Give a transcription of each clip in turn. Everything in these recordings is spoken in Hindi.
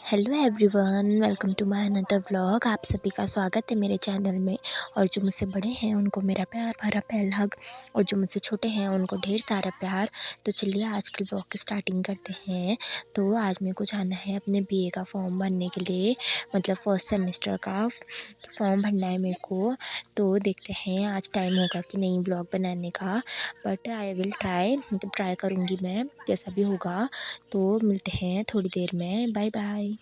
Hello everyone, welcome to my another vlog. आप सभी का स्वागत है मेरे चैनल में। और जो मुझसे बड़े हैं उनको मेरा प्यार भरा पहला हग, और जो मुझसे छोटे हैं उनको ढेर सारा प्यार। तो चलिए आज के व्लॉग की स्टार्टिंग करते हैं। तो आज मेरे को जाना है अपने बीए का फॉर्म भरने के लिए, मतलब फर्स्ट सेमेस्टर का फॉर्म भरना है मेरे को। तो देखते हैं आज टाइम होगा कि नहीं व्लॉग बनाने का, बट आई विल ट्राई, मतलब ट्राई करूँगी मैं जैसा भी होगा। तो मिलते हैं थोड़ी देर में, बाय बाय।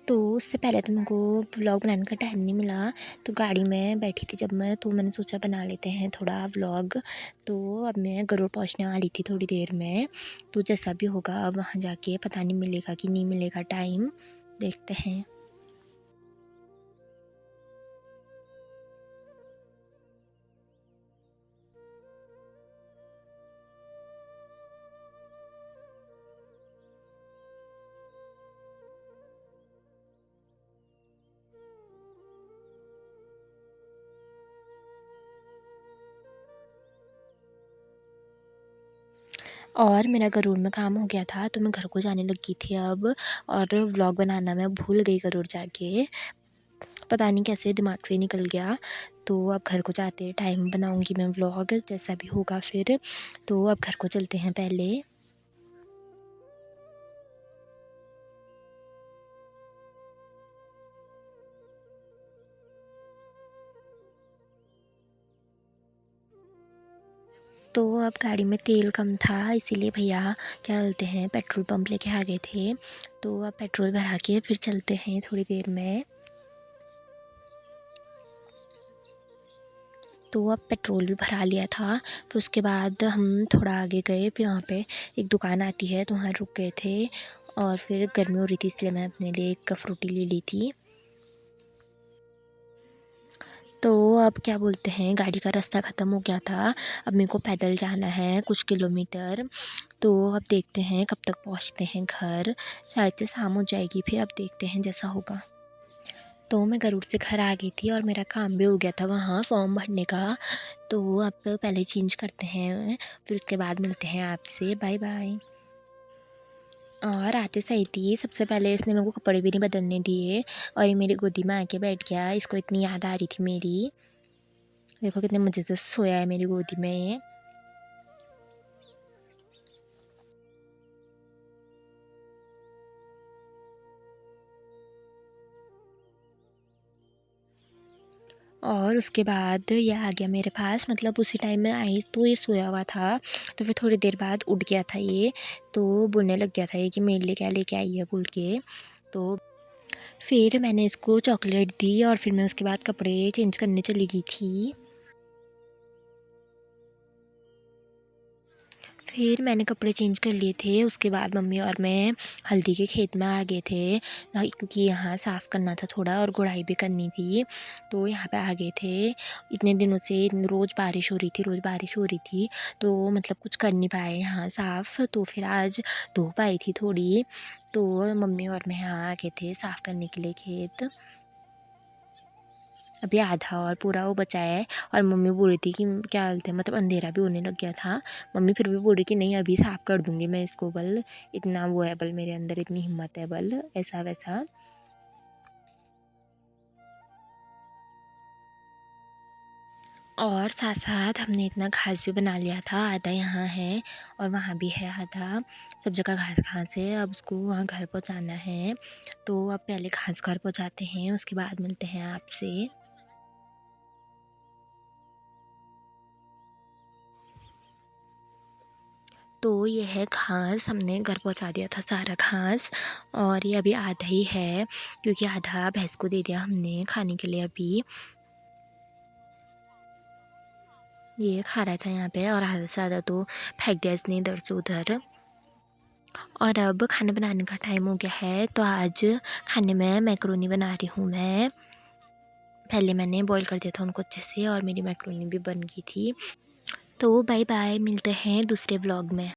तो उससे पहले तो मेरे को व्लॉग बनाने का टाइम नहीं मिला, तो गाड़ी में बैठी थी जब मैं, तो मैंने सोचा बना लेते हैं थोड़ा व्लॉग। तो अब मैं गरुड़ पहुंचने वाली थी थोड़ी देर में। तो जैसा भी होगा अब वहाँ जाके पता नहीं मिलेगा कि नहीं मिलेगा टाइम, देखते हैं। और मेरा गरुड़ में काम हो गया था तो मैं घर को जाने लगी थी अब। और व्लॉग बनाना मैं भूल गई गरुड़ जाके, पता नहीं कैसे दिमाग से निकल गया। तो अब घर को जाते टाइम बनाऊंगी मैं व्लॉग जैसा भी होगा फिर। तो अब घर को चलते हैं पहले। तो अब गाड़ी में तेल कम था, इसीलिए भैया क्या बोलते हैं पेट्रोल पंप लेके आ गए थे। तो अब पेट्रोल भरा के फिर चलते हैं थोड़ी देर में। तो अब पेट्रोल भी भरा लिया था, फिर उसके बाद हम थोड़ा आगे गए, फिर वहाँ पे एक दुकान आती है तो वहाँ रुक गए थे। और फिर गर्मी हो रही थी इसलिए मैं अपने लिए एक फ्रूटी ले ली थी। तो अब क्या बोलते हैं गाड़ी का रास्ता ख़त्म हो गया था, अब मेरे को पैदल जाना है कुछ किलोमीटर। तो अब देखते हैं कब तक पहुंचते हैं घर, शायद से शाम हो जाएगी, फिर अब देखते हैं जैसा होगा। तो मैं गरुड़ से घर आ गई थी और मेरा काम भी हो गया था वहाँ फॉर्म भरने का। तो अब पहले चेंज करते हैं, फिर उसके बाद मिलते हैं आपसे, बाय बाय। और आते सही थी, सबसे पहले इसने मेरे को कपड़े भी नहीं बदलने दिए और ये मेरी गोदी में आके बैठ गया। इसको इतनी याद आ रही थी मेरी, देखो कितने मज़े से सोया है मेरी गोदी में ये। और उसके बाद ये आ गया मेरे पास, मतलब उसी टाइम में आई तो ये सोया हुआ था। तो फिर थोड़ी देर बाद उठ गया था ये, तो बोलने लग गया था ये कि मेरे लिए क्या लेके आई है बोल के। तो फिर मैंने इसको चॉकलेट दी और फिर मैं उसके बाद कपड़े चेंज करने चली गई थी। फिर मैंने कपड़े चेंज कर लिए थे, उसके बाद मम्मी और मैं हल्दी के खेत में आ गए थे, क्योंकि यहाँ साफ़ करना था थोड़ा और गुड़ाई भी करनी थी। तो यहाँ पे आ गए थे। इतने दिनों से रोज़ बारिश हो रही थी, रोज़ बारिश हो रही थी, तो मतलब कुछ कर नहीं पाए यहाँ साफ़। तो फिर आज धूप आई थी थोड़ी, तो मम्मी और मैं यहाँ आ गए थे साफ़ करने के लिए खेत। अभी आधा और पूरा वो बचा है। और मम्मी बोल रही थी कि क्या बोलते हैं, मतलब अंधेरा भी होने लग गया था। मम्मी फिर भी बोल रही कि नहीं अभी साफ़ कर दूँगी मैं इसको, बल इतना वो है, बल मेरे अंदर इतनी हिम्मत है, बल ऐसा वैसा। और साथ-साथ हमने इतना घास भी बना लिया था, आधा यहाँ है और वहाँ भी है आधा, सब जगह घास-घास है। अब उसको वहाँ घर पहुँचाना है, तो अब पहले घास घर पहुँचाते हैं, उसके बाद मिलते हैं आपसे। तो ये है घास, हमने घर पहुँचा दिया था सारा घास। और ये अभी आधा ही है, क्योंकि आधा भैंस को दे दिया हमने खाने के लिए अभी। ये खा रहा था यहाँ पे और आधा से ज़्यादा तो फेंक दिया इसने इधर से उधर। और अब खाना बनाने का टाइम हो गया है, तो आज खाने में मैकरोनी बना रही हूँ मैं। पहले मैंने बॉईल कर दिया था उनको अच्छे से और मेरी मैकरोनी भी बन गई थी। तो बाय बाय, मिलते हैं दूसरे व्लॉग में।